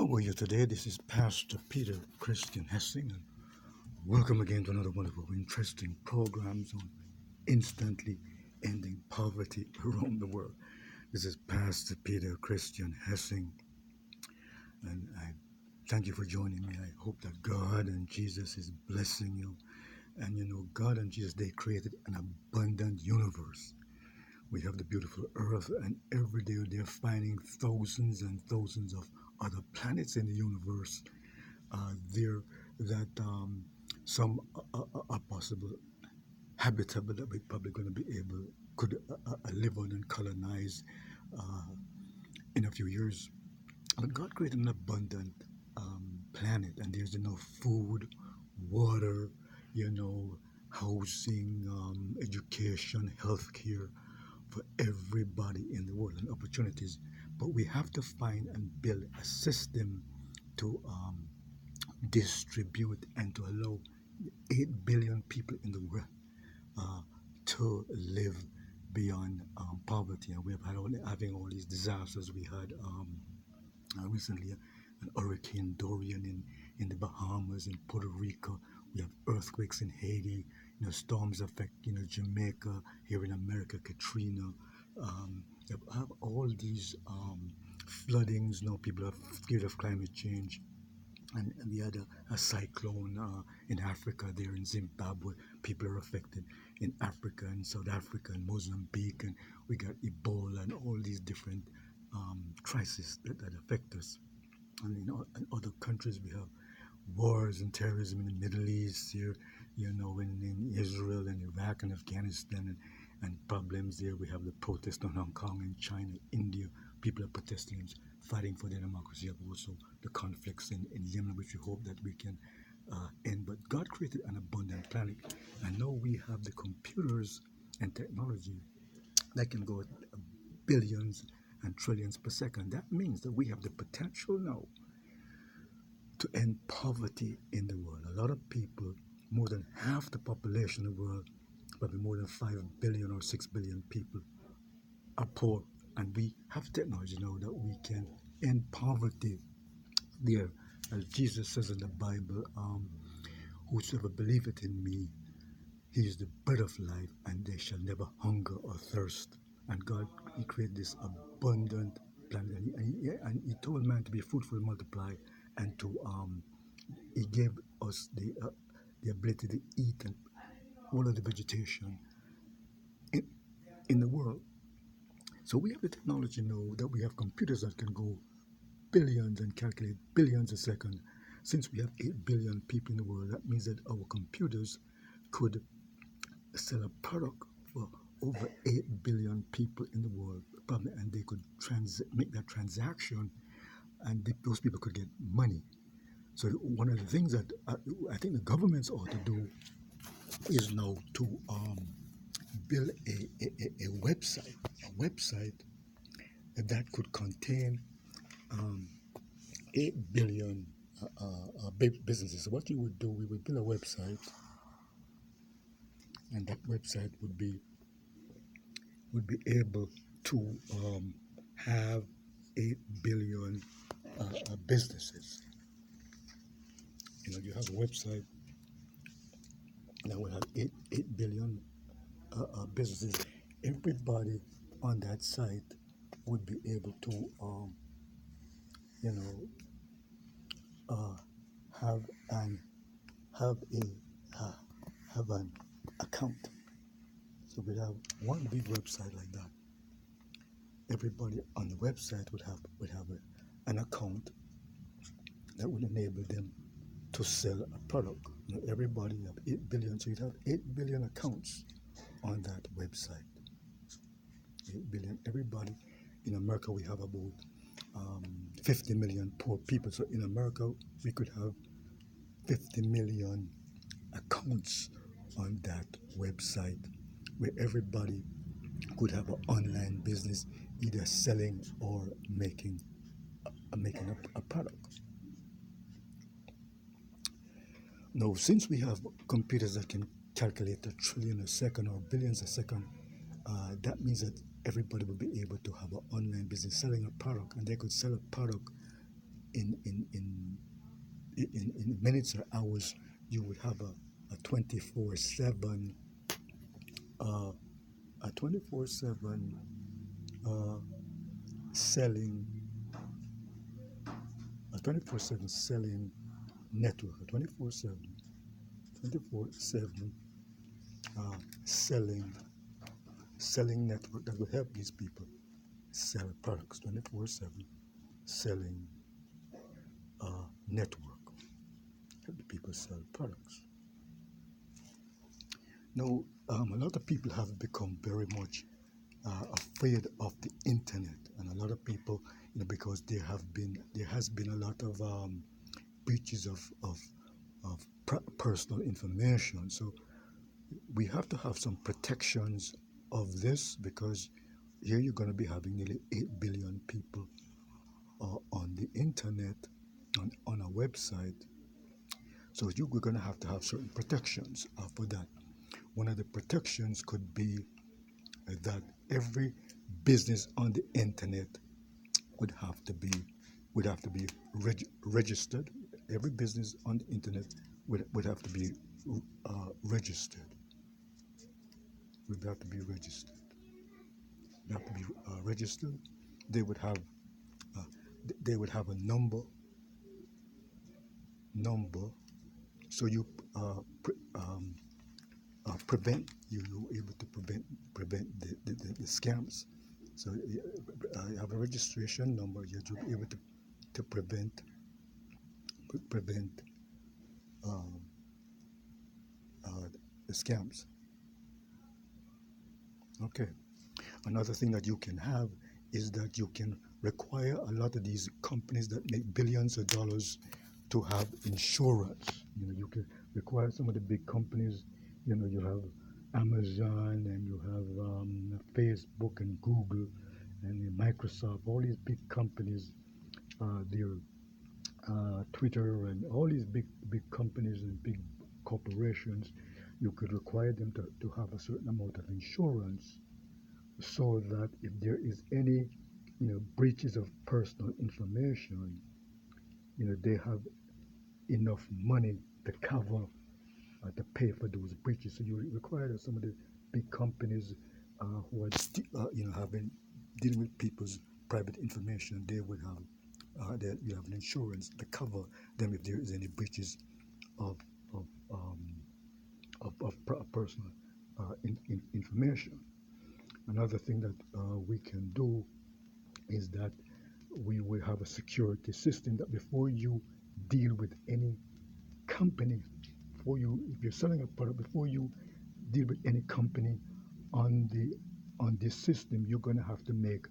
How are you today? This is Pastor Peter Christian Hessing, and welcome again to another one of our interesting programs on instantly ending poverty around the world. This is Pastor Peter Christian Hessing, and I thank you for joining me. I hope that God and Jesus is blessing you. And God and Jesus, they created an abundant universe. We have the beautiful earth, and every day they're finding thousands and thousands of other planets in the universe there that some are possible habitable that we're probably going to be able could live on and colonize in a few years. But God created an abundant planet, and there's enough food, water, housing, education, healthcare for everybody in the world and opportunities. But we have to find and build a system to distribute and to allow 8 billion people in the world to live beyond poverty. And we have had having all these disasters. We had recently an Hurricane Dorian in the Bahamas, in Puerto Rico. We have earthquakes in Haiti. Storms affect Jamaica, here in America, Katrina. You have all these floodings. People are scared of climate change. And we had a cyclone in Africa, there in Zimbabwe. People are affected in Africa and South Africa and Mozambique, and we got Ebola and all these different crises that affect us. And in other countries we have wars and terrorism in the Middle East here, in Israel and Iraq and Afghanistan, and problems there. We have the protests in Hong Kong and China, India. People are protesting and fighting for their democracy. Have also the conflicts in Yemen, which we hope that we can end. But God created an abundant planet, and now we have the computers and technology that can go at billions and trillions per second. That means that we have the potential now to end poverty in the world. A lot of people, more than half the population of the world, probably more than 5 billion or 6 billion people, are poor. And we have technology now that we can end poverty there. As Jesus says in the Bible, whosoever believeth in me, he is the bread of life, and they shall never hunger or thirst. And God, he created this abundant planet, and he told man to be fruitful and multiply, and to he gave us the ability to eat and all of the vegetation in the world. So we have the technology now that we have computers that can go billions and calculate billions a second. Since we have 8 billion people in the world, that means that our computers could sell a product for over 8 billion people in the world, probably, and they could make that transaction, and those people could get money. So one of the things that I think the governments ought to do is now to build a website that could contain 8 billion businesses. So what you would do, we would build a website, and that website would be able to have 8 billion businesses. You have a website that will have 8 billion businesses. Everybody on that site would be able to have an account. So we'd have one big website like that. Everybody on the website would have an account that would enable them to sell a product. Everybody have 8 billion, so you'd have 8 billion accounts on that website. 8 billion. Everybody in America, we have about 50 million poor people. So in America, we could have 50 million accounts on that website, where everybody could have an online business, either selling or making a product. Now, since we have computers that can calculate a trillion a second or billions a second, that means that everybody will be able to have an online business selling a product, and they could sell a product in minutes or hours, you would have a 24/7 uh, a 24/7 uh, selling a 24/7 selling network, a 24/7 uh, selling selling network that will help these people sell products. 24/7 selling network help the people sell products. Now, a lot of people have become very much afraid of the internet, and a lot of people, because there has been a lot of breaches of personal information. So we have to have some protections of this, because here you're going to be having nearly 8 billion people on the internet, on a website. So we're going to have certain protections for that. One of the protections could be that every business on the internet would have to be registered. Every business on the internet would have to be registered. Would have to be registered. They have to be registered. They would have uh, they would have a number. So you prevent you able to prevent the scams. So you have a registration number. You'll be able to prevent um, uh, the scams. Okay. Another thing that you can have is that you can require a lot of these companies that make billions of dollars to have insurance. You can require some of the big companies. You have Amazon, and you have Facebook and Google and Microsoft. All these big companies, their Twitter, and all these big companies and big corporations. You could require them to have a certain amount of insurance, so that if there is any breaches of personal information, they have enough money to cover, to pay for those breaches. So you require that some of the big companies who are having dealing with people's private information, they would have you have an insurance to cover them if there is any breaches of of um, of personal information. Another thing that we can do is that we will have a security system that before you deal with any company, if you're selling a product, before you deal with any company on this system, you're going to have to make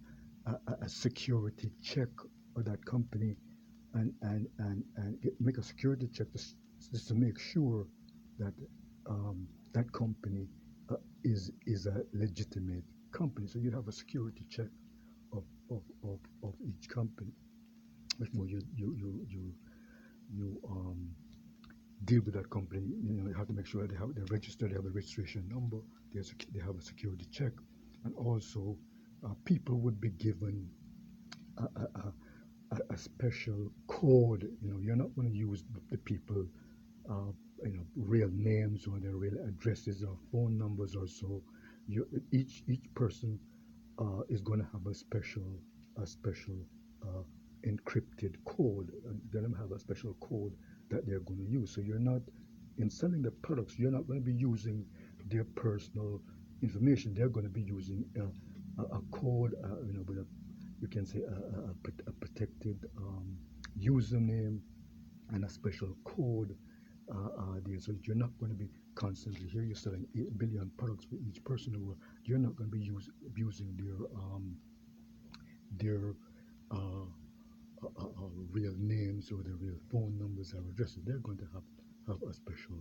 a security check of that company, and make a security check just to make sure that that company is a legitimate company. So you have a security check of, of each company before you deal with that company. You have to make sure they're registered, they have a registration number, they have a security check, and also people would be given a, a, a special code. You're not going to use the people, uh, real names or their real addresses or phone numbers or so. Each person is going to have a special uh, encrypted code. They're going to have a special code that they're going to use. So you're not, in selling the products, you're not going to be using their personal information. They're going to be using a code, with you can say a protected username and a special code there. So you're not going to be constantly here. You're selling 8 billion products for each person in the world. You're not going to be abusing their real names or their real phone numbers or addresses. They're going to have a special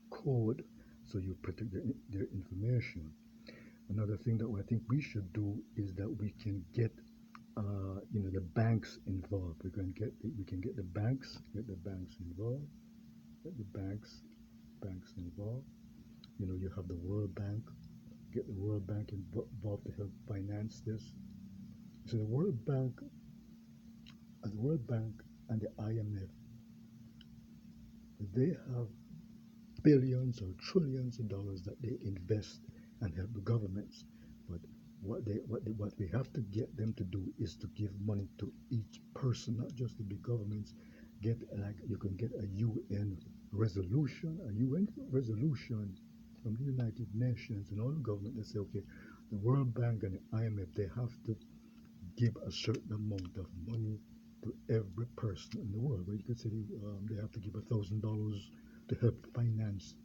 code, so you protect their information. Another thing that I think we should do is that we can get the banks involved. We can get the banks involved. Get the banks involved. You have the World Bank. Get the World Bank involved to help finance this. So the World Bank and the IMF, they have billions or trillions of dollars that they invest and help the governments. But what we have to get them to do is to give money to each person, not just the big governments. Get like you can get a UN resolution from the United Nations and all the government that say, okay, the World Bank and the IMF, they have to give a certain amount of money to every person in the world. But you could say they have to give $1,000 to help finance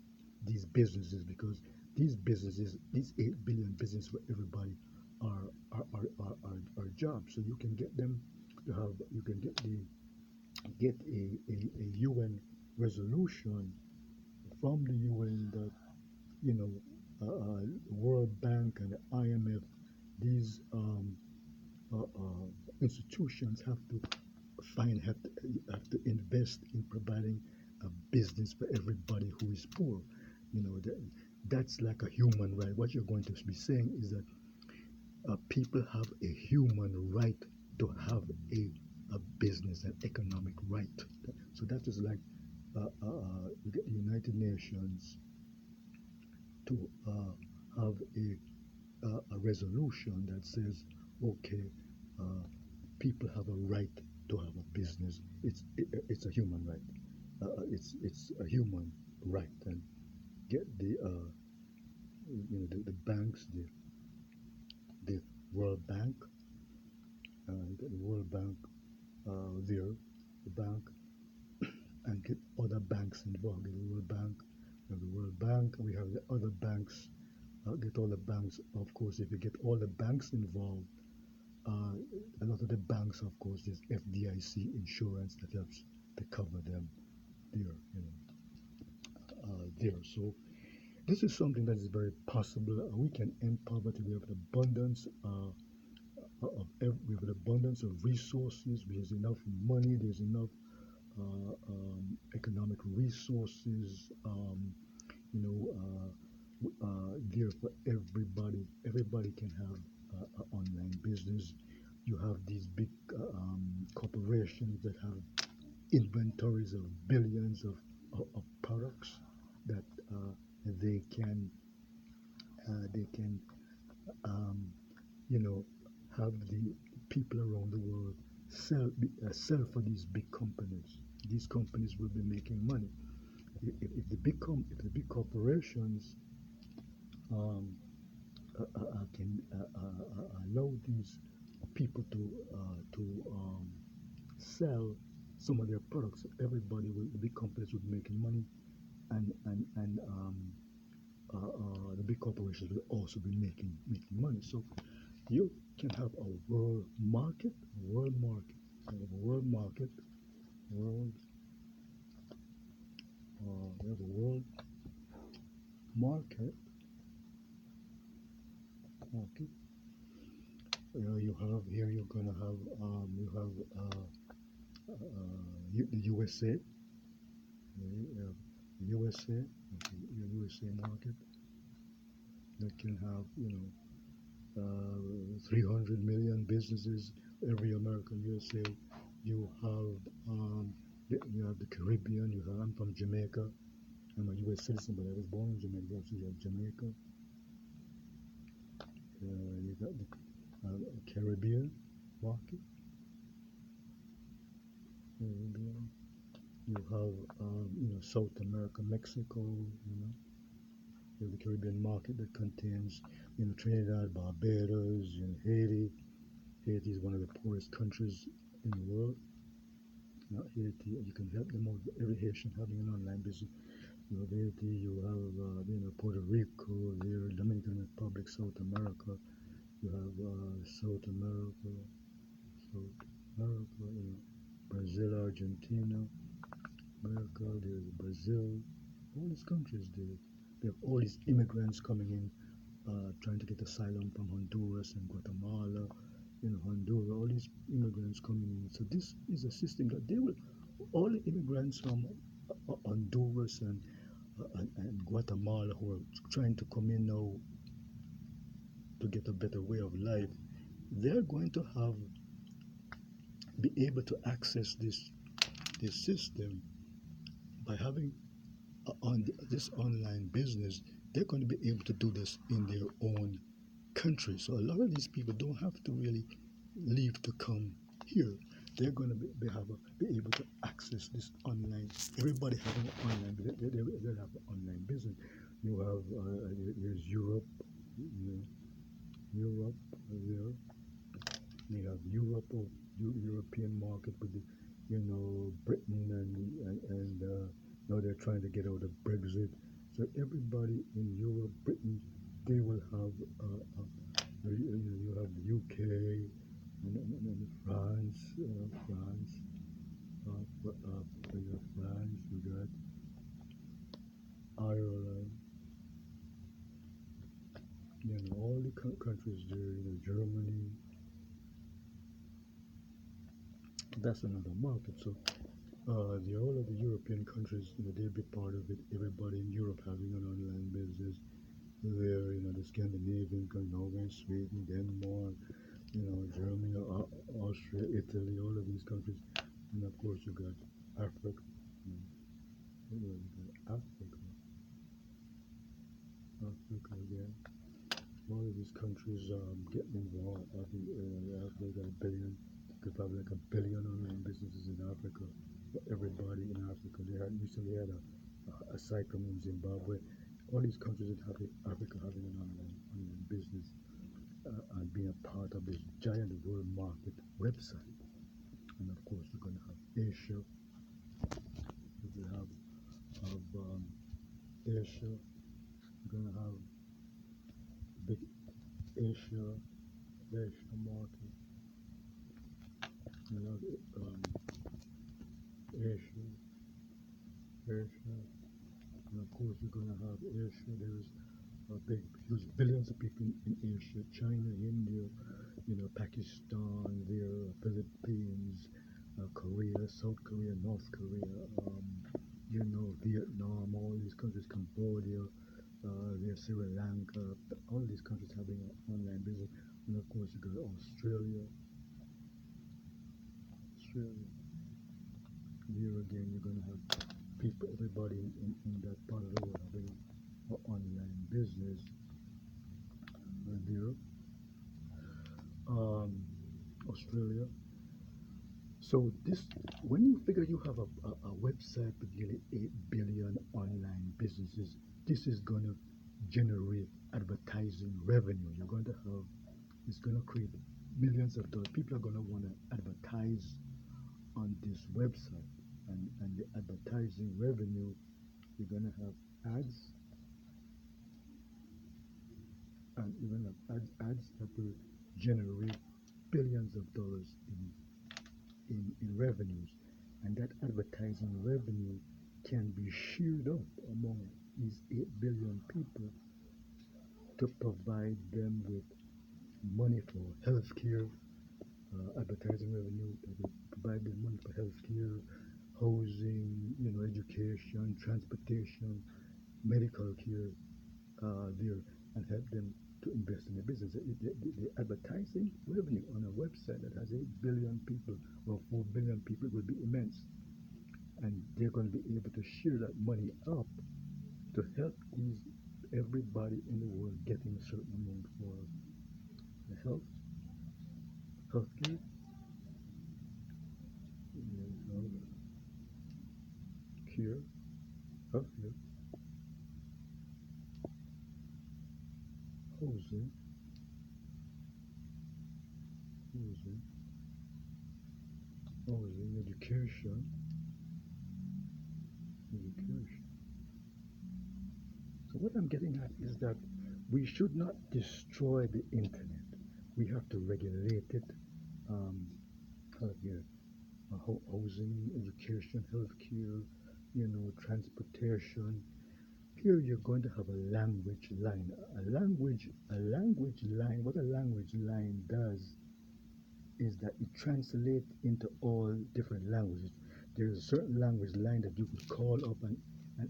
these businesses, because these businesses, these 8 billion business for everybody, are jobs. So you can get them to have, you can get a UN resolution from the UN that, you know, World Bank and the IMF, these institutions have to invest in providing a business for everybody who is poor. You know, that's like a human right. What you're going to be saying is that people have a human right to have a business, an economic right. So that is like the United Nations to have a resolution that says, okay, uh, people have a right to have a business. It's a human right. It's a human right, and get the banks, the World Bank, get the World Bank there, the bank, and get other banks involved. Get the World Bank, we have the World Bank, and we have the other banks. Get all the banks, of course. If you get all the banks involved, uh, a lot of the banks, of course, there's FDIC insurance that helps to cover them there, there. So this is something that is very possible. We can end poverty. We have an abundance we have an abundance of resources. There's enough money. There's enough economic resources. You know, there for everybody. Everybody can have an online business. You have these big corporations that have inventories of billions of products that they can they can um, you know have the people around the world sell for these big companies. These companies will be making money. If if the big corporations um, can allow these people to sell some of their products, everybody will, the big companies will be making money, and the big corporations will also be making money. So you can have a world market, a world market, world, we have a world market, market. You have here. You're gonna have you have the USA. You have the USA, your USA market that can have 300 million businesses. Every American USA. You have you have the Caribbean. You have, I'm from Jamaica. I'm a U.S. citizen, but I was born in Jamaica. So you have Jamaica. You got the Caribbean market. Caribbean. You have South America, Mexico. You have the Caribbean market that contains Trinidad, Barbados, Haiti. Haiti is one of the poorest countries in the world. Haiti, you can help them out. Every Haitian having an online business. You have Haiti, you have Puerto Rico, there, Dominican Republic, South America. You have South America, Brazil, Argentina, America. There's Brazil. All these countries, they have all these immigrants coming in, trying to get asylum from Honduras and Guatemala. Honduras, all these immigrants coming in. So this is a system that they will, all the immigrants from Honduras and Guatemala who are trying to come in now to get a better way of life, they're going to be able to access this this system, by having on this online business, they're going to be able to do this in their own country. So a lot of these people don't have to really leave to come here. They're going to be able to access this online. Everybody having an online, they have an online business. You have there's Europe, you know, Europe there. You have Europe or European market with the, Britain and now they're trying to get out of Brexit. So everybody in Europe, Britain, they will have you have the UK and France, you have France, you got Ireland, all the countries there, Germany. That's another market. So all of the European countries, they'll be part of it. Everybody in Europe having an online business. There, the Scandinavian countries, Norway, Sweden, Denmark, Germany, Austria, Italy, all of these countries. And of course, you got Africa. You got Africa again. All of these countries getting involved. I think Africa got a billion, could probably like a billion online businesses in Africa. For everybody in Africa, they had recently had a cyclone in Zimbabwe. All these countries in Africa having an online business and being a part of this giant world market website. And of course, you're going to have Asia. You will have Asia. You're going to have big Asia market. You have Asia, and of course you're going to have Asia. There's big, huge billions of people in Asia, China, India, Pakistan, there, Philippines, Korea, South Korea, North Korea, Vietnam, all these countries, Cambodia, there's Sri Lanka, all these countries having an online business. And of course you got Australia. Here again, you're going to have people, everybody in that part of the world having an online business. There, Australia. So when you figure you have a website with nearly 8 billion online businesses, this is going to generate advertising revenue. It's going to create millions of dollars. People are going to want to advertise on this website, and the advertising revenue, you're going to have ads, and you're going to have ads that will generate billions of dollars in revenues, and that advertising revenue can be shared up among these 8 billion people to provide them with money for healthcare, advertising revenue that will provide them money for healthcare, housing, education, transportation, medical care, there, and help them to invest in the business. The advertising revenue on a website that has 8 billion people or 4 billion people will be immense. And they're going to be able to share that money up to help everybody in the world getting a certain amount for the healthcare, care, healthcare, housing, education. So what I'm getting at is that we should not destroy the internet. We have to regulate it. Healthcare, housing, education, healthcare, transportation. Here you're going to have a language line. A language line. What a language line does is that it translates into all different languages. There's a certain language line that you could call up and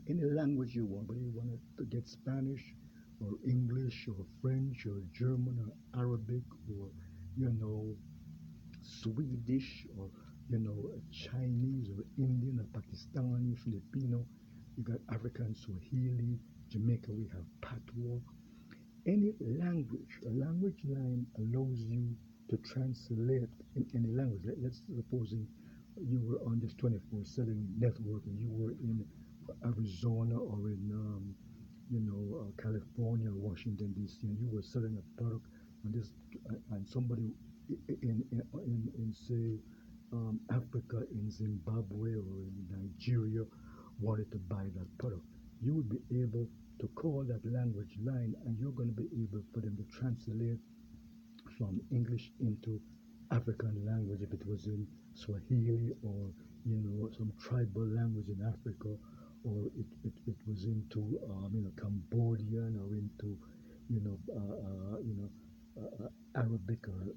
any language you want, whether you want to get Spanish or English or French or German or Arabic or Swedish or Chinese or Indian or Pakistani, Filipino. You got African Swahili, Jamaica, we have Patois. Any language, a language line allows you to translate in any language. Let's supposing you were on this 24/7 network and you were in Arizona or in California, Washington D.C., and you were selling a product on this, and somebody in say Africa, in Zimbabwe or in Nigeria wanted to buy that product, you would be able to call that language line, and you're going to be able for them to translate from English into African language if it was in Swahili or some tribal language in Africa, or it was into Cambodian or into you know Arabic or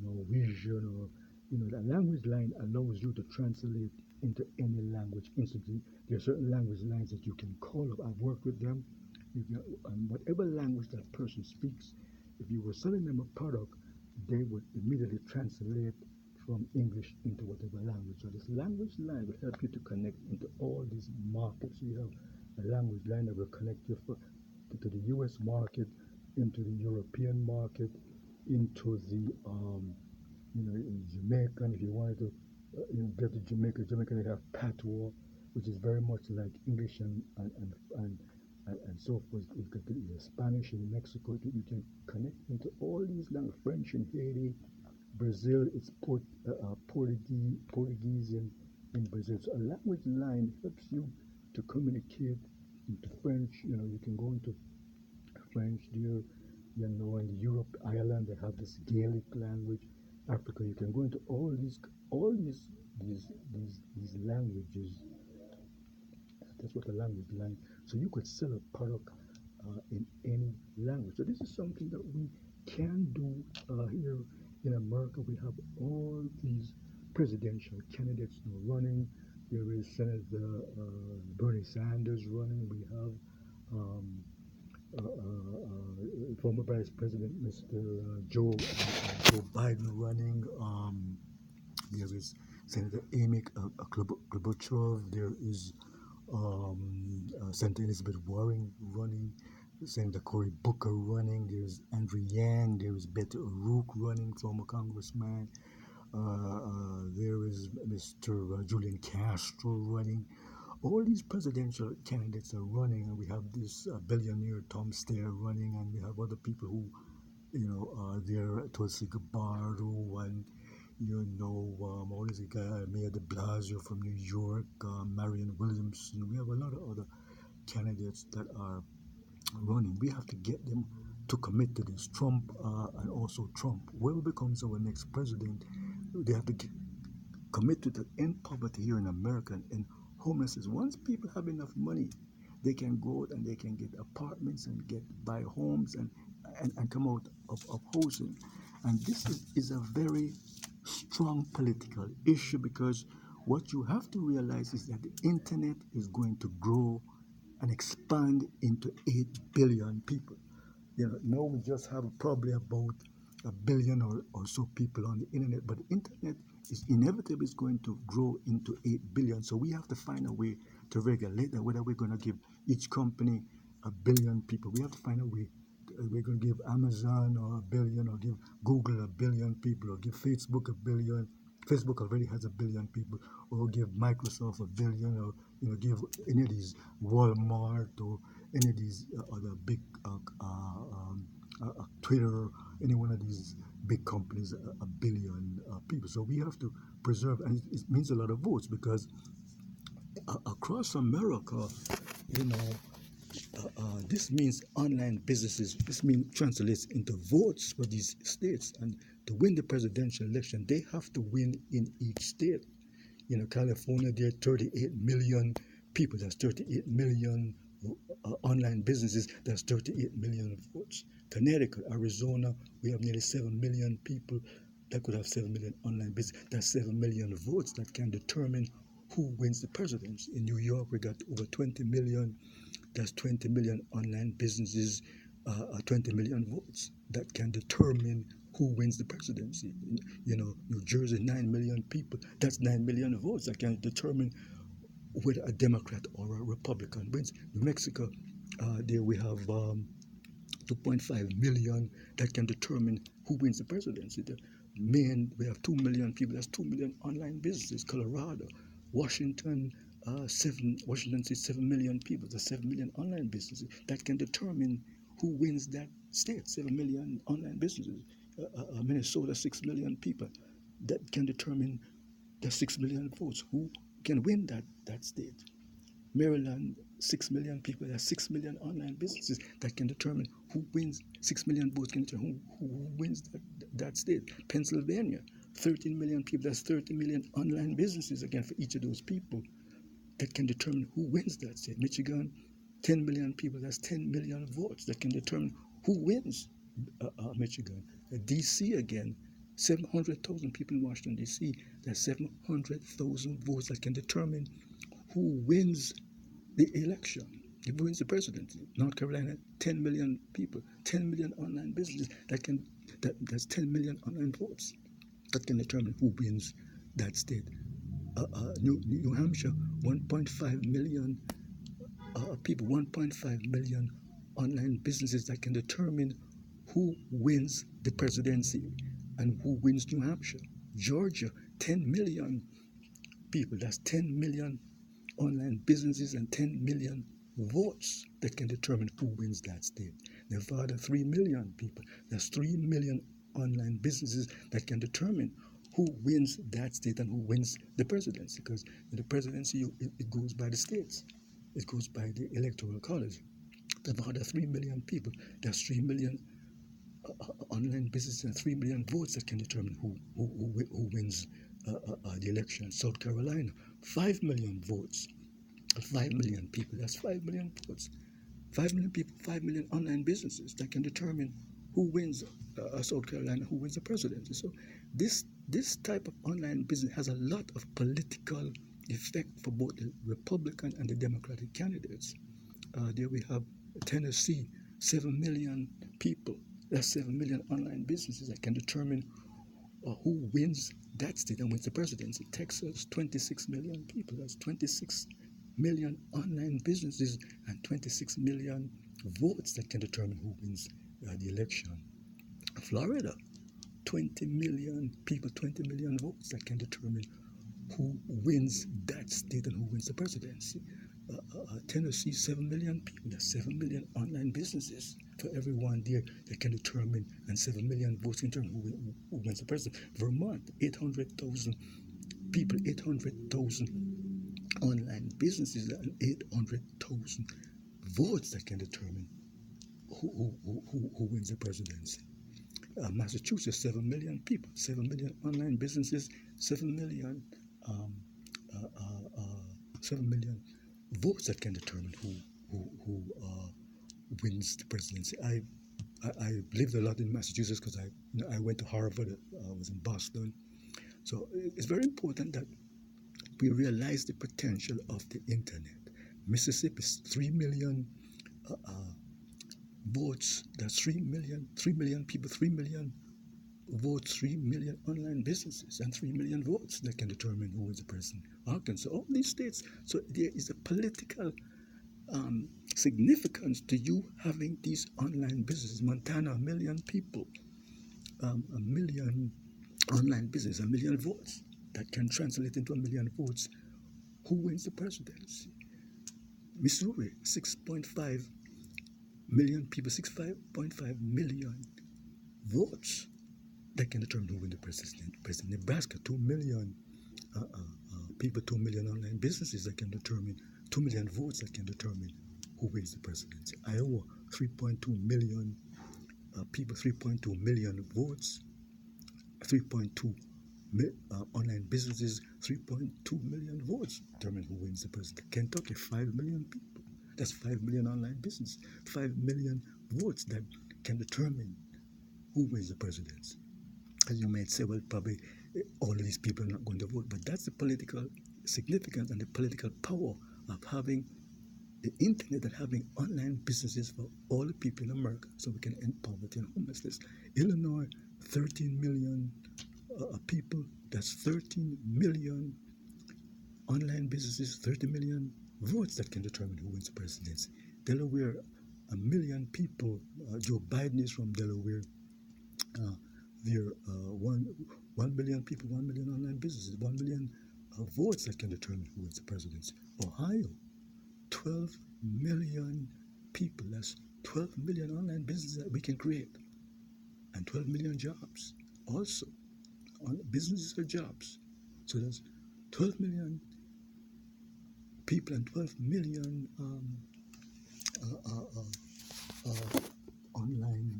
Norwegian or the language line allows you to translate into any language instantly. There are certain language lines that you can call up. I've worked with them. And whatever language that person speaks, if you were selling them a product, they would immediately translate from English into whatever language. So this language line will help you to connect into all these markets. You have a language line that will connect you to the U.S. market, into the European market, into the in Jamaican. If you wanted to get to Jamaica, they have patois, which is very much like English and so forth. You've got the Spanish in Mexico. You can connect into all these languages. French in Haiti, Brazil, it's Portuguese in Brazil. So a language line helps you to communicate into French. You can go into French there. In Europe, Ireland, they have this Gaelic language. Africa, you can go into all these languages. That's what a language line. So you could sell a product in any language. So this is something that we can do here in America. We have all these presidential candidates now running. There is Senator Bernie Sanders running. We have um, former Vice President Mr. Joe Biden running. There is Senator Amy Klobuchar. There is Senator Elizabeth Warren running. Senator Cory Booker running. There's Andrew Yang. There is Beto O'Rourke running, former congressman. There is Mr. Julian Castro running. All these presidential candidates are running, and we have this billionaire Tom Steyer running, and we have other people who, are there. Tulsi Gabbard, and what is the guy, Mayor de Blasio from New York, Marianne Williamson. We have a lot of other candidates that are running. We have to get them to commit to this. Trump and also Trump, whoever becomes our next president, they have to commit to end poverty here in America and homelessness. Once people have enough money, they can go out and they can get apartments and buy homes and come out of housing. And this is a very strong political issue, because what you have to realize is that the internet is going to grow and expand into 8 billion people. Now we just have probably about a billion or so people on the internet, but the internet is inevitably going to grow into 8 billion. So we have to find a way to regulate that, whether we're going to give each company a billion people. We have to find a way. We're going to give Amazon or a billion, or give Google a billion people, or give Facebook a billion. Facebook already has a billion people, or give Microsoft a billion, or give any of these Walmart or any of these other big Twitter, any one of these big companies a billion people. So we have to preserve, and it means a lot of votes, because across America, you know, this means online businesses. This means translates into votes for these states, and to win the presidential election, they have to win in each state. California, there are 38 million people. That's 38 million online businesses. That's 38 million votes. Connecticut, Arizona, we have nearly 7 million people that could have 7 million online business. That's 7 million votes that can determine who wins the presidency. In New York, we got over 20 million. That's 20 million online businesses, 20 million votes that can determine who wins the presidency. New Jersey, 9 million people. That's 9 million votes that can determine whether a Democrat or a Republican wins. New Mexico, there we have 2.5 million that can determine who wins the presidency. Maine, we have 2 million people. That's 2 million online businesses. Colorado, Washington, Washington State, 7 million people. That's 7 million online businesses that can determine who wins that state. 7 million online businesses. Minnesota, 6 million people. That can determine the 6 million votes. Who can win that state? Maryland, 6 million people. There are 6 million online businesses that can determine who wins. 6 million votes can determine who wins that state. Pennsylvania, 13 million people. That's 30 million online businesses, again, for each of those people that can determine who wins that state. Michigan, 10 million people. That's 10 million votes that can determine who wins Michigan. D.C. again, 700,000 people in Washington, D.C. There's 700,000 votes that can determine who wins the election, who wins the presidency. North Carolina, 10 million people, 10 million online businesses that's 10 million online votes that can determine who wins that state. New Hampshire, 1.5 million people, 1.5 million online businesses that can determine who wins the presidency and who wins New Hampshire. Georgia, 10 million people, that's 10 million online businesses and 10 million votes that can determine who wins that state. Nevada, 3 million people. There's 3 million online businesses that can determine who wins that state and who wins the presidency. Because in the presidency, it goes by the states. It goes by the electoral college. Nevada, 3 million people. There's 3 million online businesses and 3 million votes that can determine who wins the election. South Carolina, 5 million votes. 5 million people. That's 5 million votes. 5 million people, 5 million online businesses that can determine who wins South Carolina, who wins the presidency. So this type of online business has a lot of political effect for both the Republican and the Democratic candidates. There we have Tennessee, 7 million people. That's 7 million online businesses that can determine who wins that state and wins the presidency. Texas, 26 million people. That's 26 million online businesses and 26 million votes that can determine who wins the election. Florida, 20 million people, 20 million votes that can determine who wins that state and who wins the presidency. Tennessee, 7 million people. There's 7 million online businesses for everyone there that can determine, and 7 million votes can determine who wins the president. Vermont, 800,000 people, 800,000 online businesses, and 800,000 votes that can determine who wins the presidency. Massachusetts, 7 million people, 7 million online businesses, 7 million 7 million votes that can determine who wins the presidency. I lived a lot in Massachusetts because I went to Harvard. I was in Boston. So it's very important that we realize the potential of the internet. Mississippi is 3 million votes. That's 3 million people, 3 million votes, 3 million online businesses, and 3 million votes that can determine who is the president. Arkansas, all these states. So there is a political significance to you having these online businesses. Montana, 1 million people, 1 million online business, 1 million votes that can translate into 1 million votes. Who wins the presidency? Missouri, 6.5 million people, 6.5 million votes that can determine who wins the president. Nebraska, 2 million people, 2 million online businesses that can determine, 2 million votes that can determine who wins the presidency. Iowa, 3.2 million people, 3.2 million votes, 3.2 online businesses, 3.2 million votes determine who wins the presidency. Kentucky, 5 million people. That's 5 million online business, 5 million votes that can determine who wins the presidency. As you might say, well, probably all of these people are not going to vote, but that's the political significance and the political power of having the internet and having online businesses for all the people in America so we can end poverty and homelessness. Illinois, 13 million people. That's 13 million online businesses, 30 million votes that can determine who wins the presidency. Delaware, a million people. Joe Biden is from Delaware. There are 1 million people, 1 million online businesses, 1 million votes that can determine who wins the presidency. Ohio, 12 million people. That's 12 million online businesses that we can create, and 12 million jobs. Also, businesses are jobs. So there's 12 million people and 12 million online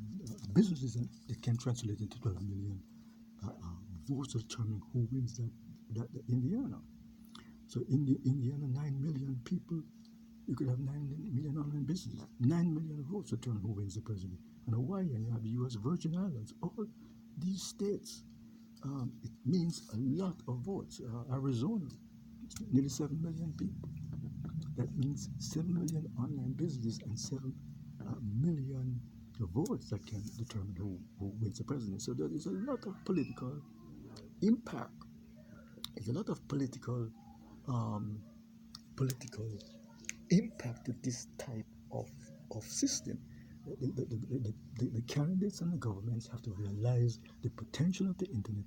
businesses that can translate into 12 million votes to determine who wins that Indiana. So in Indiana, 9 million people, you could have 9 million online businesses, 9 million votes to determine who wins the president. And Hawaii, and you have the U.S. Virgin Islands, all these states, it means a lot of votes. Arizona, nearly 7 million people. That means 7 million online businesses and 7 million votes that can determine who wins the presidency. So there is a lot of political impact. There's a lot of political impact to this type of system. The candidates and the governments have to realize the potential of the internet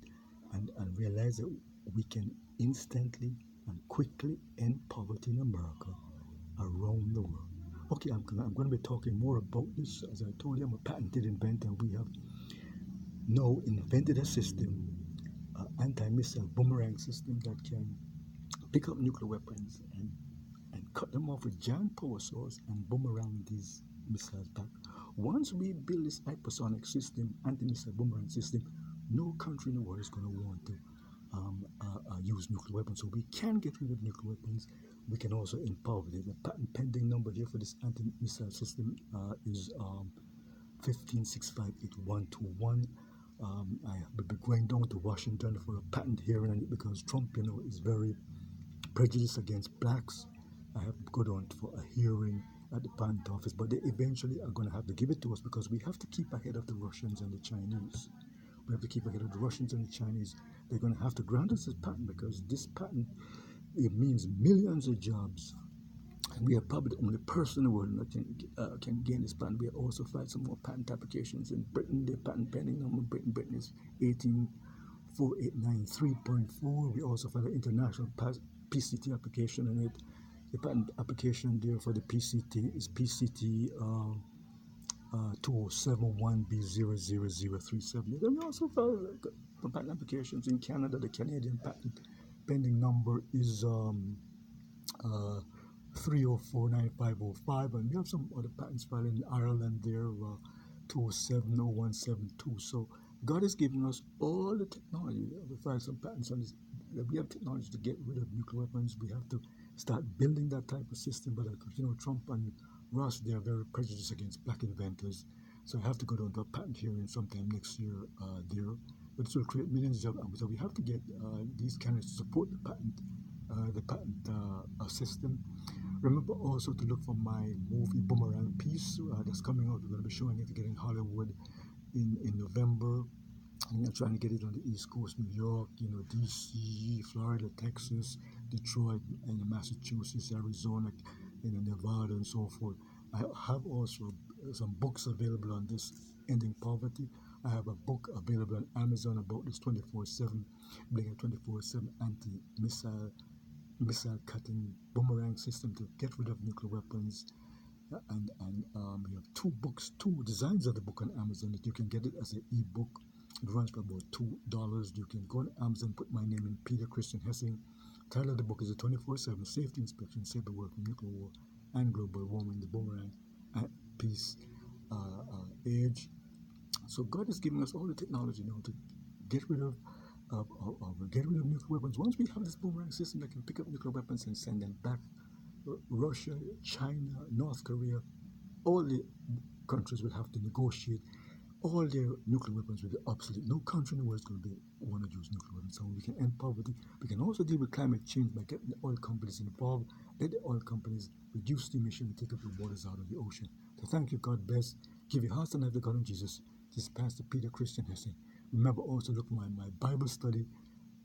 and realize that we can instantly and quickly end poverty in America around the world. Okay, I'm going to be talking more about this. As I told you, I'm a patented inventor. We have now invented a system, anti-missile boomerang system that can pick up nuclear weapons and cut them off with giant power source and boomerang these missiles back. Once we build this hypersonic system, anti-missile boomerang system, no country in the world is going to want to use nuclear weapons. So we can get rid of nuclear weapons. We can also empower it. The patent pending number here for this anti-missile system is 1565821. I will be going down to Washington for a patent hearing on it because Trump, is very prejudiced against blacks. I have to go down for a hearing at the patent office, but they eventually are going to have to give it to us because we have to keep ahead of the Russians and the Chinese. We have to keep ahead of the Russians and the Chinese. They're going to have to grant us this patent because this patent, it means millions of jobs. And we are probably the only person in the world that can gain this patent. We also filed some more patent applications in Britain. The patent pending number in Britain is 18489.3.4. We also filed an international PCT application in it. The patent application there for the PCT is PCT 2071B00037. Then we also filed patent applications in Canada. The Canadian patent pending number is 3049505, and we have some other patents filed in Ireland there, 2070172. So God is giving us all the technology. We filed some patents on this. We have technology to get rid of nuclear weapons. We have to start building that type of system. But Trump and Ross, they are very prejudiced against black inventors. So I have to go down to a patent hearing sometime next year there. But it will create millions of jobs. So we have to get these candidates to support the patent system. Remember also to look for my movie Boomerang Piece that's coming out. We're going to be showing it again in Hollywood in November. I'm trying to get it on the East Coast, New York, DC, Florida, Texas, Detroit, and Massachusetts, Arizona, Nevada, and so forth. I have also some books available on this, Ending Poverty. I have a book available on Amazon about this 24/7, bringing a 24/7 missile cutting boomerang system to get rid of nuclear weapons. And we have two designs of the book on Amazon that you can get it as an e-book. It runs for about $2. You can go on Amazon, put my name in, Peter Christian Hessing. Title of the book is a 24/7 Safety Inspection, Save the World from Nuclear War and Global Warming, the Boomerang Peace Age. So God is giving us all the technology now to get rid of nuclear weapons. Once we have this boomerang system that can pick up nuclear weapons and send them back, Russia, China, North Korea, all the countries will have to negotiate all their nuclear weapons will be obsolete. No country in the world is going to want to use nuclear weapons. So we can end poverty. We can also deal with climate change by getting the oil companies involved. Let the oil companies reduce the emission and take up the waters out of the ocean. So thank you. God bless. Give your hearts and life to God in Jesus. This is Pastor Peter Christian Hessing. Remember also look my Bible study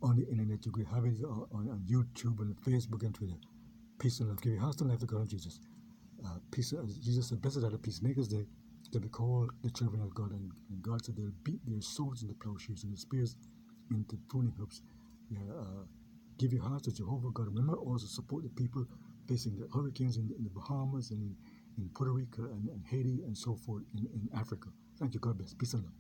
on the internet. You could have it on YouTube and Facebook and Twitter. Peace and love. Give your hearts and life to God and Jesus. Peace. Jesus said, "Blessed are the peacemakers. They be called the children of God." And God said, "They'll beat their swords into plowshares and their spears into pruning hooks." Yeah, give your hearts to Jehovah God. Remember also support the people facing the hurricanes in the Bahamas and in Puerto Rico and Haiti and so forth in Africa. Thank you. God bless. Peace and love.